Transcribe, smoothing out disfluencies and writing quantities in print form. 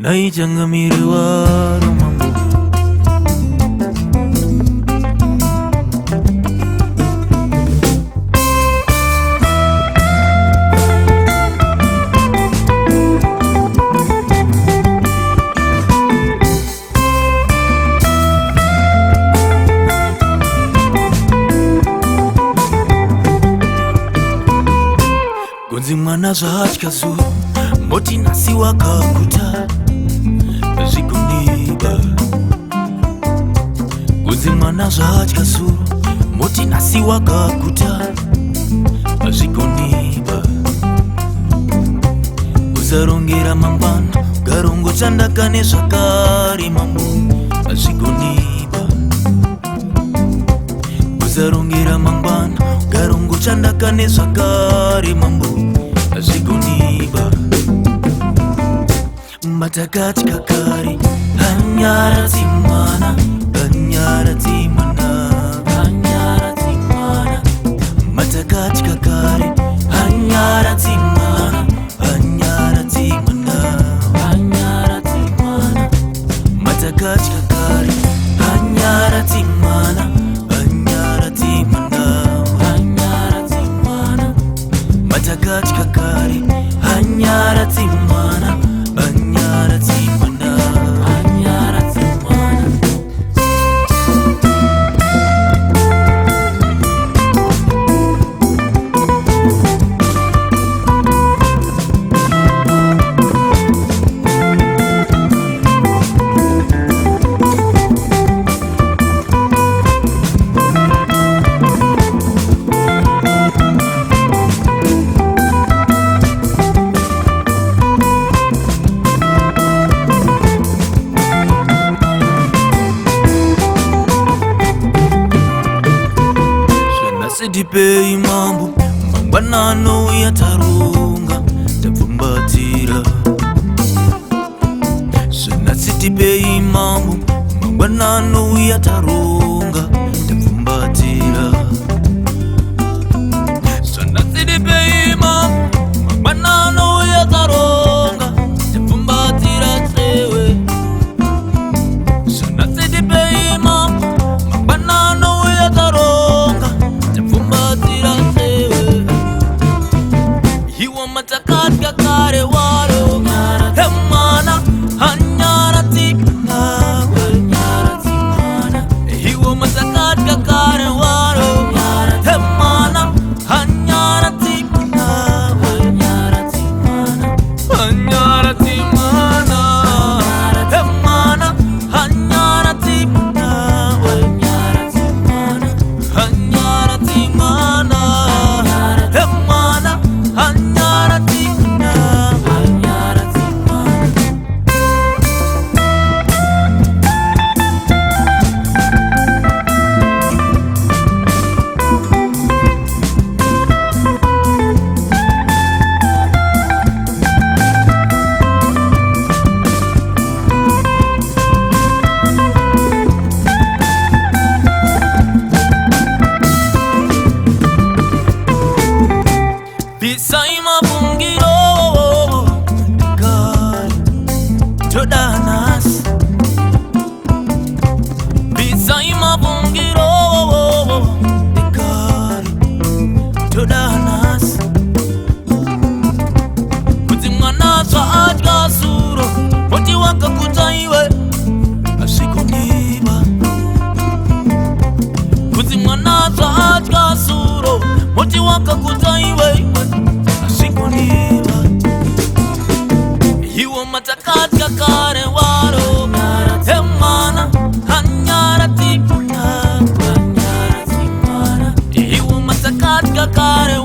Naichangamirwa Romambo Gonzi mwana zachkazu Moti nasi wakakuta Zikuniba Gonzi mwana zachkazu Moti nasi wakakuta Zikuniba Uzarongera mambana Garongo chandakane sakari mambo Zikuniba Uzarongera mambana Garongo chandakane sakari mambo Zikuniba Matakati kakari Hanyara timana Hanyara timana Hanyara timana Matakati kakari Hanyara timana Hanyara timana Hanyara timana Matakati kakari Hanyara timana Hanyara timana Hanyara timana Matakati kakari Hanyara timana Hanyara timana Hanyara timana Dipe imambu Mambanano ya tarunga Tapumbatira Sunatsi dipe imambu Mambanano ya tarunga Tapumbatira Sunatsi dipe imambu Mambanano ya tarunga Tapumbatira tsewe Sunatsi dipe imambu Mambanano ya tarunga Matakat kakare waro Hemana Hanyara timana Hanyara timana Hiwa matakat kakare waro Hemana Hanyara timana Hanyara timana Hanyara timana Hemana Hanyara timana Hanyara timana Hanyara timana Hemana Hanyara timana Hanyara timana Pisai mabungiro Kari Jodanas Pisai mabungiro Kari Jodanas Kutimana sa ajka suro Moti waka kutaiwe Asikuniba Kutimana sa ajka suro Moti waka kutaiwe Asikuniba Hiwa matakat kakare waro Hemana Hanyara timana Hanyara timana Hiwa matakat kakare